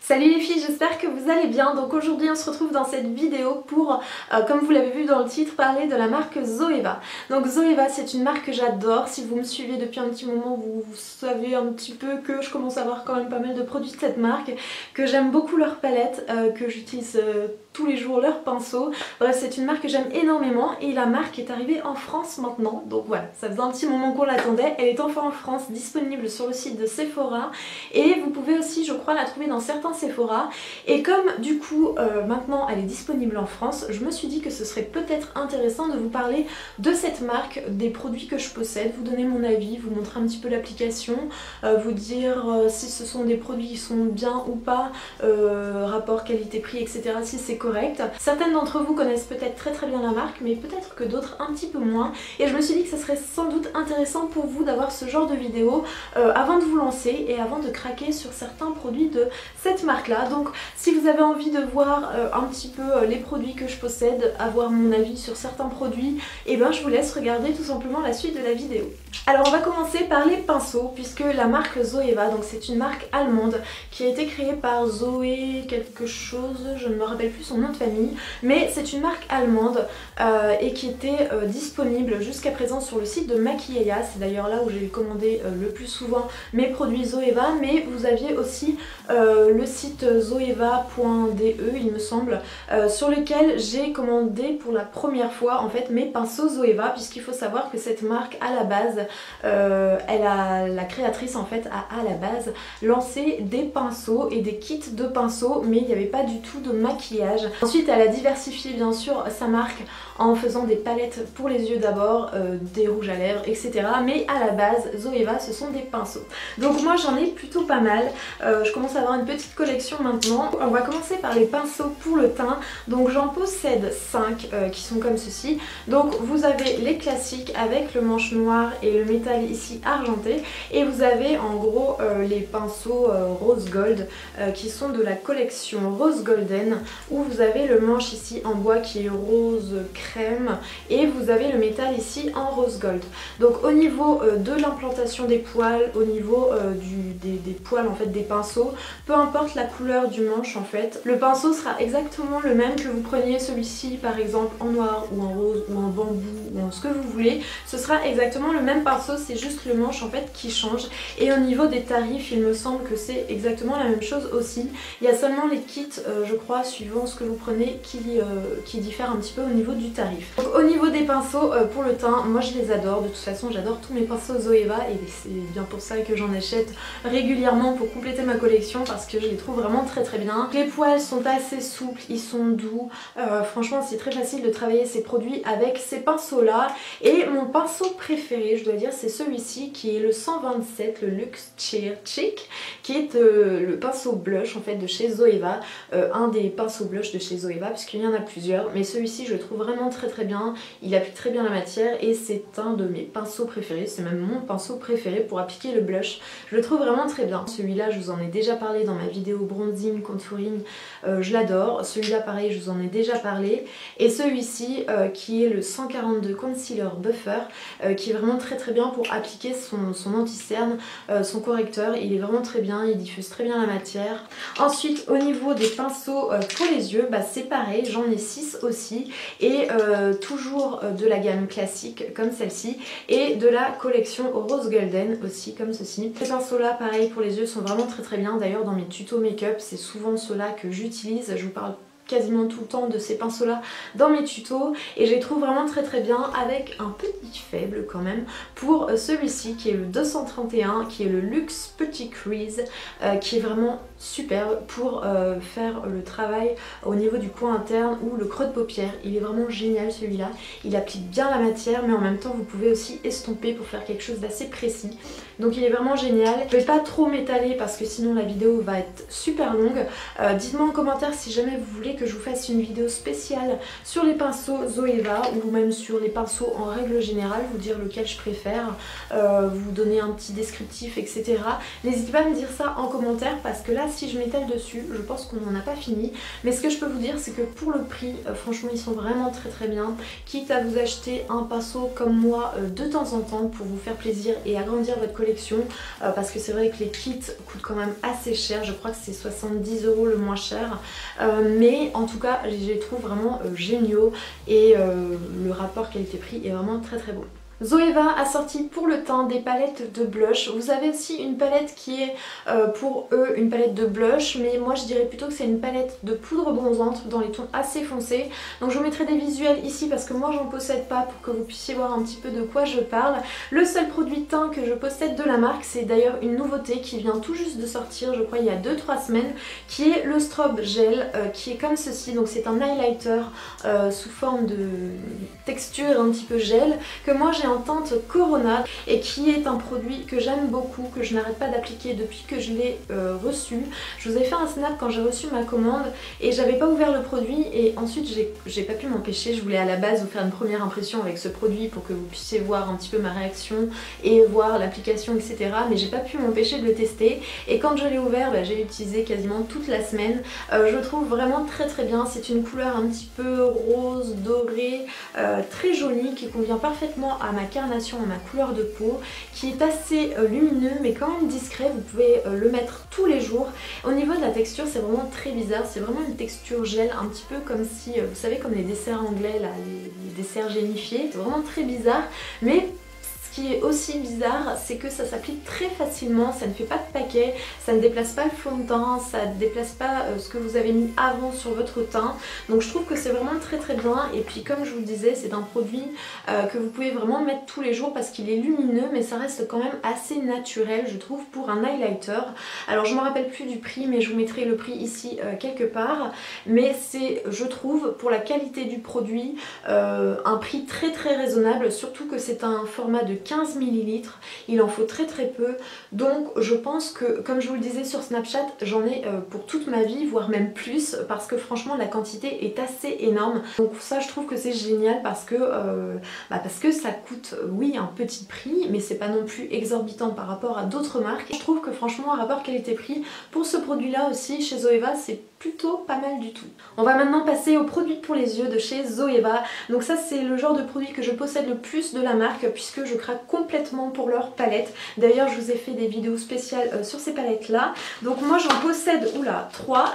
Salut les filles, j'espère que vous allez bien. Donc aujourd'hui on se retrouve dans cette vidéo pour, comme vous l'avez vu dans le titre, parler de la marque Zoeva. Donc Zoeva, c'est une marque que j'adore. Si vous me suivez depuis un petit moment, vous savez un petit peu que je commence à avoir quand même pas mal de produits de cette marque, que j'aime beaucoup leur palette, que j'utilise tous les jours leur pinceau. Bref, c'est une marque que j'aime énormément et la marque est arrivée en France maintenant. Donc voilà, ça faisait un petit moment qu'on l'attendait. Elle est enfin en France, disponible sur le site de Sephora et vous pouvez aussi, je crois, la trouver dans certains Sephora. Et comme du coup maintenant elle est disponible en France, je me suis dit que ce serait peut-être intéressant de vous parler de cette marque, des produits que je possède, vous donner mon avis, vous montrer un petit peu l'application, vous dire si ce sont des produits qui sont bien ou pas, rapport qualité-prix, etc., si c'est correct. Certaines d'entre vous connaissent peut-être très bien la marque, mais peut-être que d'autres un petit peu moins. Et je me suis dit que ce serait sans doute intéressant pour vous d'avoir ce genre de vidéo avant de vous lancer et avant de craquer sur certains produits de cette marque là. Donc si vous avez envie de voir un petit peu les produits que je possède, avoir mon avis sur certains produits, et ben je vous laisse regarder tout simplement la suite de la vidéo. Alors on va commencer par les pinceaux, puisque la marque Zoeva, donc c'est une marque allemande qui a été créée par Zoé quelque chose, je ne me rappelle plus son nom de famille, mais c'est une marque allemande et qui était disponible jusqu'à présent sur le site de Maquillaya. C'est d'ailleurs là où j'ai commandé le plus souvent mes produits Zoeva, mais vous aviez aussi le site zoeva.de il me semble, sur lequel j'ai commandé pour la première fois en fait mes pinceaux Zoeva, puisqu'il faut savoir que cette marque à la base, la créatrice en fait a à la base lancé des pinceaux et des kits de pinceaux, mais il n'y avait pas du tout de maquillage. Ensuite elle a diversifié bien sûr sa marque en faisant des palettes pour les yeux d'abord, des rouges à lèvres, etc. Mais à la base, Zoeva, ce sont des pinceaux. Donc moi j'en ai plutôt pas mal. Je commence à avoir une petite collection maintenant. On va commencer par les pinceaux pour le teint. Donc j'en possède 5 qui sont comme ceci. Donc vous avez les classiques avec le manche noir et le métal ici argenté. Et vous avez en gros les pinceaux rose gold qui sont de la collection Rose Golden, où vous avez le manche ici en bois qui est rose crème et vous avez le métal ici en rose gold. Donc au niveau de l'implantation des poils, au niveau des poils en fait des pinceaux, peu importe la couleur du manche en fait, le pinceau sera exactement le même, que vous preniez celui-ci par exemple en noir ou en rose ou en bambou ou en ce que vous voulez, ce sera exactement le même pinceau, c'est juste le manche en fait qui change. Et au niveau des tarifs, il me semble que c'est exactement la même chose aussi. Il y a seulement les kits, je crois, suivant ce que vous prenez, qui diffèrent un petit peu au niveau du tarif. Donc, au niveau des pinceaux pour le teint, moi je les adore. De toute façon j'adore tous mes pinceaux Zoeva et c'est bien pour ça que j'en achète régulièrement pour compléter ma collection, parce que je les trouve vraiment très bien. Les poils sont assez souples, ils sont doux, franchement c'est très facile de travailler ces produits avec ces pinceaux là. Et mon pinceau préféré, je dois dire, c'est celui-ci qui est le 127, le Luxe Cheer Chic, qui est le pinceau blush en fait de chez Zoeva, un des pinceaux blush de chez Zoeva puisqu'il y en a plusieurs, mais celui-ci je le trouve vraiment très bien, il applique très bien la matière et c'est un de mes pinceaux préférés, c'est même mon pinceau préféré pour appliquer le blush, je le trouve vraiment très bien. Celui-là je vous en ai déjà parlé dans ma vidéo bronzing, contouring, je l'adore. Celui-là pareil, je vous en ai déjà parlé, et celui-ci qui est le 142 Concealer Buffer, qui est vraiment très bien pour appliquer son anti-cerne, son correcteur, il est vraiment très bien, il diffuse très bien la matière. Ensuite au niveau des pinceaux pour les yeux, bah, c'est pareil, j'en ai 6 aussi, et toujours de la gamme classique comme celle-ci, et de la collection Rose Golden aussi comme ceci. Ces pinceaux là pareil pour les yeux sont vraiment très bien, d'ailleurs dans mes tutos make-up c'est souvent ceux-là que j'utilise, je vous parle quasiment tout le temps de ces pinceaux là dans mes tutos et je les trouve vraiment très bien, avec un petit faible quand même pour celui-ci qui est le 231, qui est le Luxe Petit Crease, qui est vraiment super pour faire le travail au niveau du coin interne ou le creux de paupière. Il est vraiment génial celui-là, il applique bien la matière mais en même temps vous pouvez aussi estomper pour faire quelque chose d'assez précis. Donc il est vraiment génial. Je vais pas trop m'étaler parce que sinon la vidéo va être super longue. Dites-moi en commentaire si jamais vous voulez que je vous fasse une vidéo spéciale sur les pinceaux Zoeva ou même sur les pinceaux en règle générale, vous dire lequel je préfère, vous donner un petit descriptif, etc. N'hésitez pas à me dire ça en commentaire parce que là pas si je m'étale dessus, je pense qu'on n'en a pas fini. Mais ce que je peux vous dire, c'est que pour le prix, franchement ils sont vraiment très bien. Quitte à vous acheter un pinceau comme moi de temps en temps pour vous faire plaisir et agrandir votre collection, parce que c'est vrai que les kits coûtent quand même assez cher, je crois que c'est 70 € le moins cher. Mais en tout cas, je les trouve vraiment géniaux et le rapport qualité-prix est vraiment très beau. Zoeva a sorti pour le teint des palettes de blush. Vous avez aussi une palette qui est pour eux une palette de blush, mais moi je dirais plutôt que c'est une palette de poudre bronzante dans les tons assez foncés. Donc je vous mettrai des visuels ici parce que moi j'en possède pas, pour que vous puissiez voir un petit peu de quoi je parle. Le seul produit teint que je possède de la marque, c'est d'ailleurs une nouveauté qui vient tout juste de sortir, je crois il y a 2-3 semaines, qui est le Strobe Gel, qui est comme ceci. Donc c'est un highlighter sous forme de texture un petit peu gel, que moi j'ai en teinte Corona et qui est un produit que j'aime beaucoup, que je n'arrête pas d'appliquer depuis que je l'ai reçu. Je vous ai fait un snap quand j'ai reçu ma commande et j'avais pas ouvert le produit, et ensuite j'ai pas pu m'empêcher. Je voulais à la base vous faire une première impression avec ce produit pour que vous puissiez voir un petit peu ma réaction et voir l'application, etc. Mais j'ai pas pu m'empêcher de le tester, et quand je l'ai ouvert, j'ai utilisé quasiment toute la semaine. Je le trouve vraiment très bien. C'est une couleur un petit peu rose dorée, très jolie, qui convient parfaitement à ma carnation, à ma couleur de peau, qui est assez lumineux mais quand même discret. Vous pouvez le mettre tous les jours. Au niveau de la texture, c'est vraiment très bizarre, c'est vraiment une texture gel, un petit peu comme si, vous savez, comme les desserts anglais là, les desserts gélifiés. C'est vraiment très bizarre, mais ce qui est aussi bizarre, c'est que ça s'applique très facilement, ça ne fait pas de paquet, ça ne déplace pas le fond de teint, ça ne déplace pas ce que vous avez mis avant sur votre teint. Donc je trouve que c'est vraiment très bien, et puis comme je vous le disais, c'est un produit que vous pouvez vraiment mettre tous les jours parce qu'il est lumineux, mais ça reste quand même assez naturel, je trouve, pour un highlighter. Alors je ne me rappelle plus du prix, mais je vous mettrai le prix ici quelque part. Mais c'est, je trouve, pour la qualité du produit, un prix très raisonnable, surtout que c'est un format de 15 ml, il en faut très peu. Donc je pense que, comme je vous le disais sur Snapchat, j'en ai pour toute ma vie, voire même plus, parce que franchement la quantité est assez énorme. Donc ça, je trouve que c'est génial parce que ça coûte, oui, un petit prix, mais c'est pas non plus exorbitant par rapport à d'autres marques. Je trouve que franchement, un rapport qualité-prix pour ce produit là aussi chez Zoeva, c'est plutôt pas mal du tout. On va maintenant passer aux produits pour les yeux de chez Zoeva. Donc ça, c'est le genre de produit que je possède le plus de la marque, puisque je craque complètement pour leur palette. D'ailleurs, je vous ai fait des vidéos spéciales sur ces palettes là. Donc moi j'en possède,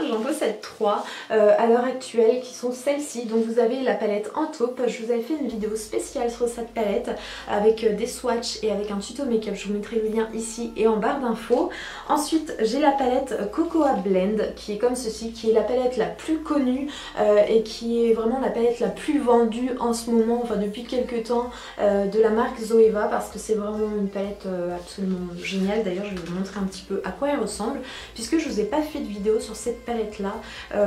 j'en possède 3 à l'heure actuelle, qui sont celles-ci. Donc vous avez la palette en taupe, je vous avais fait une vidéo spéciale sur cette palette avec des swatchs et avec un tuto make-up, je vous mettrai le lien ici et en barre d'infos. Ensuite j'ai la palette Cocoa Blend, qui est comme ceci, qui est la palette la plus connue et qui est vraiment la palette la plus vendue en ce moment, enfin depuis quelques temps, de la marque Zoeva, parce que c'est vraiment une palette absolument géniale. D'ailleurs je vais vous montrer un petit peu à quoi elle ressemble, puisque je vous ai pas fait de vidéo sur cette palette là,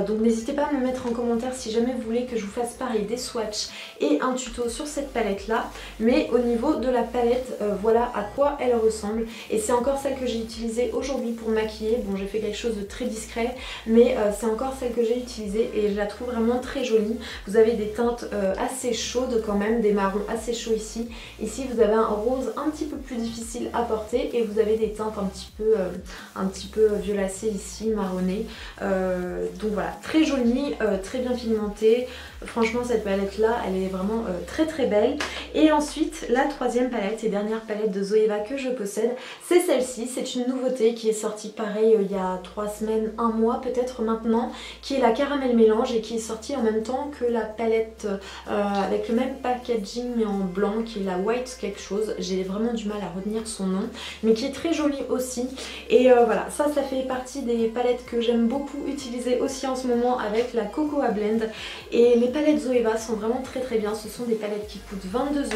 donc n'hésitez pas à me mettre en commentaire si jamais vous voulez que je vous fasse pareil des swatchs et un tuto sur cette palette là. Mais au niveau de la palette, voilà à quoi elle ressemble, et c'est encore celle que j'ai utilisée aujourd'hui pour maquiller. Bon, j'ai fait quelque chose de très discret, mais c'est encore celle que j'ai utilisée et je la trouve vraiment très jolie. Vous avez des teintes assez chaudes quand même, des marrons assez chauds ici. Ici vous avez un rose un petit peu plus difficile à porter, et vous avez des teintes un petit peu violacées ici, marronnées. Donc voilà, très jolie, très bien pigmentée. Franchement cette palette là, elle est vraiment très belle. Et ensuite la troisième palette et dernière palette de Zoeva que je possède, c'est celle-ci. C'est une nouveauté qui est sortie pareil il y a 3 semaines, 1 mois peut-être maintenant, qui est la Caramel Mélange, et qui est sortie en même temps que la palette avec le même packaging mais en blanc, qui est la White quelque chose. J'ai vraiment du mal à retenir son nom, mais qui est très jolie aussi. Et voilà, ça fait partie des palettes que j'aime beaucoup utiliser aussi en ce moment avec la Cocoa Blend. Et les palettes Zoeva sont vraiment très bien. Ce sont des palettes qui coûtent 22 €.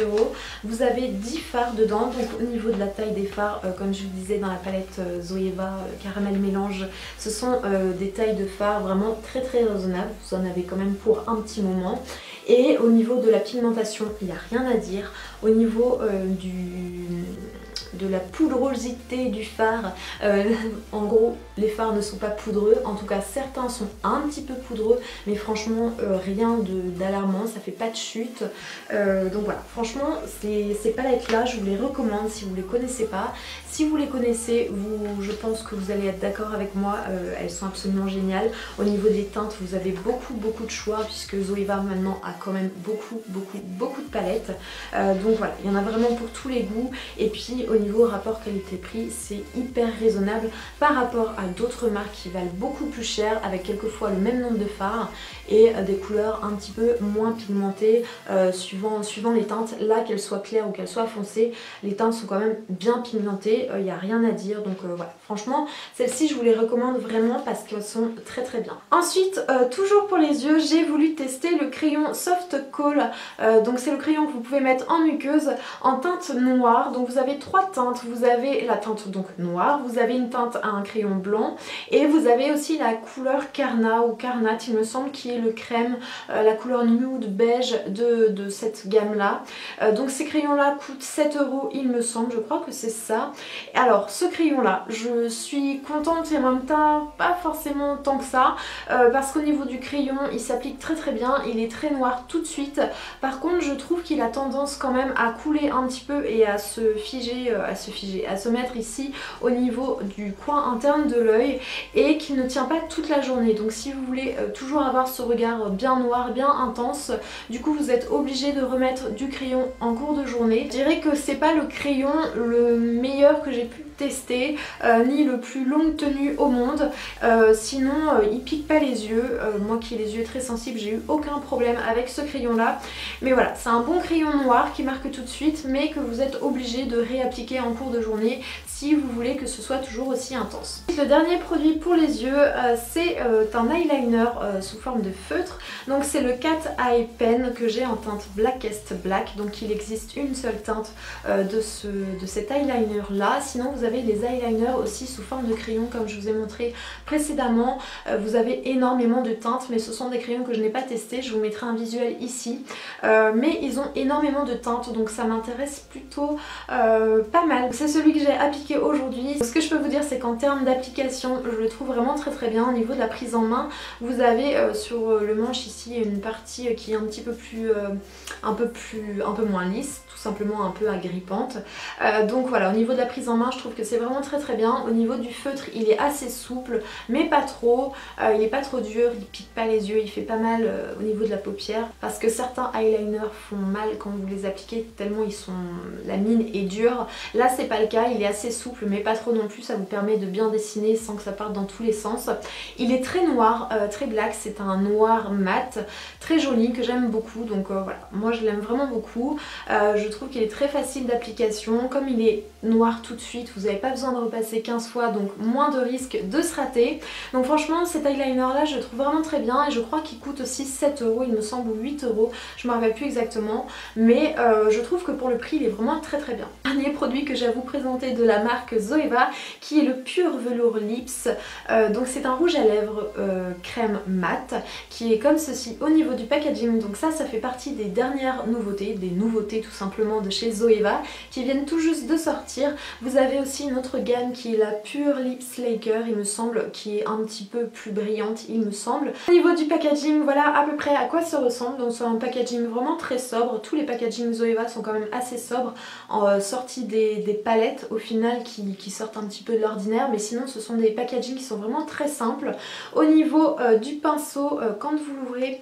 Vous avez 10 fards dedans, donc au niveau de la taille des fards, comme je vous disais dans la palette Zoeva Caramel Mélange, ce sont des tailles de fards vraiment très raisonnables. Vous en avez quand même pour un petit moment. Et au niveau de la pigmentation, il n'y a rien à dire. Au niveau la poudrosité du fard. En gros, les fards ne sont pas poudreux, en tout cas certains sont un petit peu poudreux, mais franchement rien d'alarmant, ça fait pas de chute. Donc voilà, franchement ces palettes là je vous les recommande si vous les connaissez pas. Si vous les connaissez, je pense que vous allez être d'accord avec moi, elles sont absolument géniales. Au niveau des teintes, vous avez beaucoup de choix puisque Zoeva maintenant a quand même beaucoup de palettes. Donc voilà, il y en a vraiment pour tous les goûts. Et puis au niveau rapport qualité-prix, c'est hyper raisonnable par rapport à d'autres marques qui valent beaucoup plus cher avec quelquefois le même nombre de fards et des couleurs un petit peu moins pigmentées suivant les teintes. Là, qu'elles soient claires ou qu'elles soient foncées, les teintes sont quand même bien pigmentées. Il n'y a rien à dire, donc voilà, franchement celles-ci je vous les recommande vraiment parce qu'elles sont très bien. Ensuite, toujours pour les yeux, j'ai voulu tester le crayon Soft Kohl. Donc c'est le crayon que vous pouvez mettre en muqueuse en teinte noire. Donc vous avez 3 teintes, vous avez la teinte donc noire, vous avez une teinte à un crayon blanc et vous avez aussi la couleur Carnat ou Carnat il me semble, qui est le crème, la couleur nude beige de cette gamme là. Donc ces crayons là coûtent 7 € il me semble, je crois que c'est ça. Alors ce crayon là, je suis contente et en même temps pas forcément tant que ça, parce qu'au niveau du crayon il s'applique très bien, il est très noir tout de suite. Par contre je trouve qu'il a tendance quand même à couler un petit peu et à se figer, à se mettre ici au niveau du coin interne de l'œil et qu'il ne tient pas toute la journée. Donc si vous voulez toujours avoir ce regard bien noir, bien intense, du coup vous êtes obligé de remettre du crayon en cours de journée. Je dirais que c'est pas le crayon le meilleur que j'ai pu tester, ni le plus longue tenue au monde, sinon il pique pas les yeux. Moi qui ai les yeux très sensibles, j'ai eu aucun problème avec ce crayon là, mais voilà, c'est un bon crayon noir qui marque tout de suite mais que vous êtes obligé de réappliquer en cours de journée si vous voulez que ce soit toujours aussi intense. Le dernier produit pour les yeux, c'est un eyeliner sous forme de feutre. Donc c'est le Cat Eye Pen que j'ai en teinte Blackest Black. Donc il existe une seule teinte de cet eyeliner là. Sinon vous avez les eyeliners aussi sous forme de crayon comme je vous ai montré précédemment. Vous avez énormément de teintes, mais ce sont des crayons que je n'ai pas testés. Je vous mettrai un visuel ici. Mais ils ont énormément de teintes, donc ça m'intéresse plutôt pas mal. C'est celui que j'ai appliqué aujourd'hui. Ce que je peux vous dire, c'est qu'en termes d'application, je le trouve vraiment très bien. Au niveau de la prise en main, vous avez sur le manche ici une partie qui est un petit peu un peu moins lisse, tout simplement un peu agrippante. Donc voilà, au niveau de la prise en main, je trouve que c'est vraiment très bien. Au niveau du feutre, il est assez souple, mais pas trop. Il est pas trop dur, il pique pas les yeux, il fait pas mal au niveau de la paupière. Parce que certains eyeliners font mal quand vous les appliquez, tellement la mine est dure. Là, c'est pas le cas, il est assez souple, mais pas trop non plus. Ça vous permet de bien dessiner sans que ça parte dans tous les sens. Il est très noir, très black, c'est un noir mat, très joli, que j'aime beaucoup. Donc voilà, moi je l'aime vraiment beaucoup. Je trouve qu'il est très facile d'application. Comme il est noir tout de suite, vous n'avez pas besoin de repasser 15 fois, donc moins de risque de se rater. Donc franchement cet eyeliner là je le trouve vraiment très bien et je crois qu'il coûte aussi 7 € il me semble, ou 8 €, je me rappelle plus exactement, mais je trouve que pour le prix il est vraiment très bien. Dernier produit que j'ai à vous présenter de la marque Zoeva, qui est le Pure Velour Lips. Donc c'est un rouge à lèvres crème mat qui est comme ceci au niveau du packaging. Donc ça fait partie des dernières nouveautés, tout simplement de chez Zoeva qui viennent tout juste de sortir. Vous avez aussi une autre gamme qui est la Pure Lips Laker il me semble, qui est un petit peu plus brillante il me semble. Au niveau du packaging, voilà à peu près à quoi ça ressemble. Donc c'est un packaging vraiment très sobre. Tous les packagings Zoeva sont quand même assez sobres, sortis des palettes au final qui sortent un petit peu de l'ordinaire, mais sinon ce sont des packagings qui sont vraiment très simples. Au niveau du pinceau, quand vous l'ouvrez,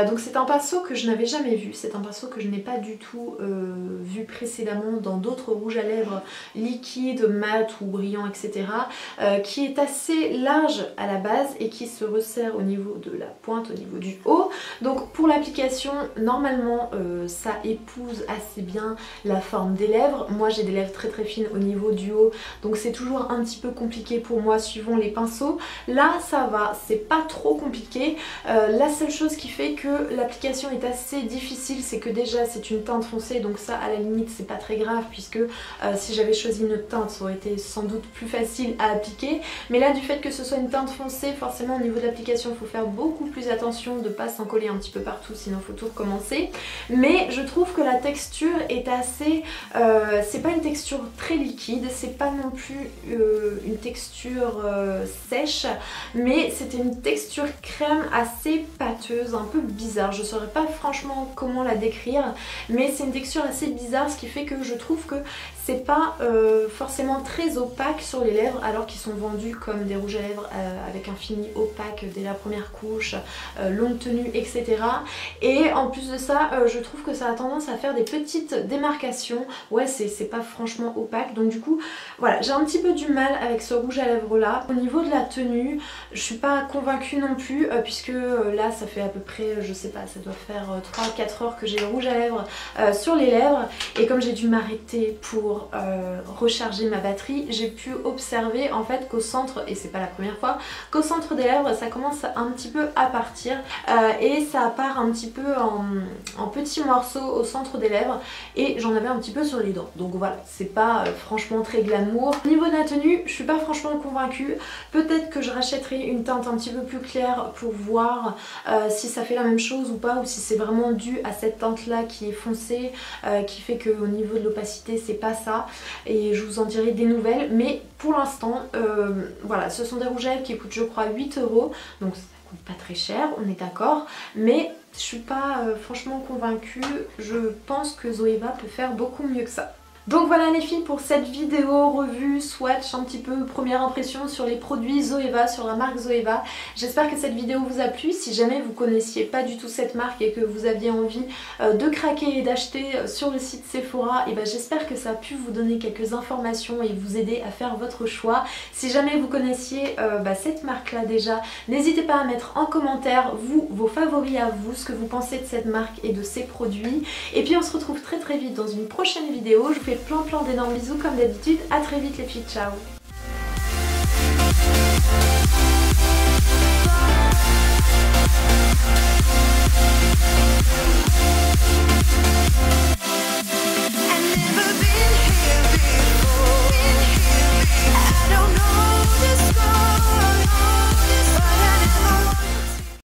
donc c'est un pinceau que je n'avais jamais vu, c'est un pinceau que je n'ai pas du tout vu précédemment dans d'autres rouges à lèvres liquides, mat ou brillants, etc. Qui est assez large à la base et qui se resserre au niveau de la pointe, au niveau du haut. Donc pour l'application, normalement ça épouse assez bien la forme des lèvres. Moi j'ai des lèvres très fines au niveau du haut, donc c'est toujours un petit peu compliqué pour moi suivant les pinceaux. Là ça va, c'est pas trop compliqué. La seule chose qui fait que l'application est assez difficile, c'est que déjà c'est une teinte foncée, donc ça à la limite c'est pas très grave puisque si j'avais choisi une autre teinte ça aurait été sans doute plus facile à appliquer. Mais là du fait que ce soit une teinte foncée, forcément au niveau de l'application il faut faire beaucoup plus attention de pas s'en coller un petit peu partout, sinon il faut tout recommencer. Mais je trouve que la texture est assez... c'est pas une texture très liquide, c'est pas non plus une texture sèche, mais c'était une texture crème assez pâteuse, un peu bizarre. Je saurais pas franchement comment la décrire, mais c'est une texture assez bizarre, ce qui fait que je trouve que c'est pas forcément très opaque sur les lèvres, alors qu'ils sont vendus comme des rouges à lèvres avec un fini opaque dès la première couche, longue tenue, etc. Et en plus de ça, je trouve que ça a tendance à faire des petites démarcations. Ouais, c'est pas franchement opaque, donc du coup, voilà, j'ai un petit peu du mal avec ce rouge à lèvres là. Au niveau de la tenue, je suis pas convaincue non plus, puisque là, ça fait à peu près, je sais pas, ça doit faire 3-4 heures que j'ai le rouge à lèvres sur les lèvres, et comme j'ai dû m'arrêter pour recharger ma batterie, j'ai pu observer en fait qu'au centre, et c'est pas la première fois, qu'au centre des lèvres ça commence un petit peu à partir et ça part un petit peu en petits morceaux au centre des lèvres, et j'en avais un petit peu sur les dents, donc voilà, c'est pas franchement très glamour. Au niveau de la tenue, je suis pas franchement convaincue. Peut-être que je rachèterai une teinte un petit peu plus claire pour voir si ça fait la même chose ou pas, ou si c'est vraiment dû à cette teinte là qui est foncée, qui fait qu'au niveau de l'opacité c'est pas ça, et je vous en dirai des nouvelles. Mais pour l'instant voilà, ce sont des rouges à lèvres qui coûtent je crois 8 €, donc ça coûte pas très cher, on est d'accord, mais je suis pas franchement convaincue. Je pense que Zoeva peut faire beaucoup mieux que ça. Donc voilà les filles pour cette vidéo revue, swatch, un petit peu première impression sur les produits Zoeva, sur la marque Zoeva. J'espère que cette vidéo vous a plu. Si jamais vous connaissiez pas du tout cette marque et que vous aviez envie de craquer et d'acheter sur le site Sephora, et ben j'espère que ça a pu vous donner quelques informations et vous aider à faire votre choix. Si jamais vous connaissiez cette marque là déjà, n'hésitez pas à mettre en commentaire vos favoris à vous, ce que vous pensez de cette marque et de ses produits. Et puis on se retrouve très très vite dans une prochaine vidéo. Je vous fais plein d'énormes bisous comme d'habitude. À très vite les filles, ciao.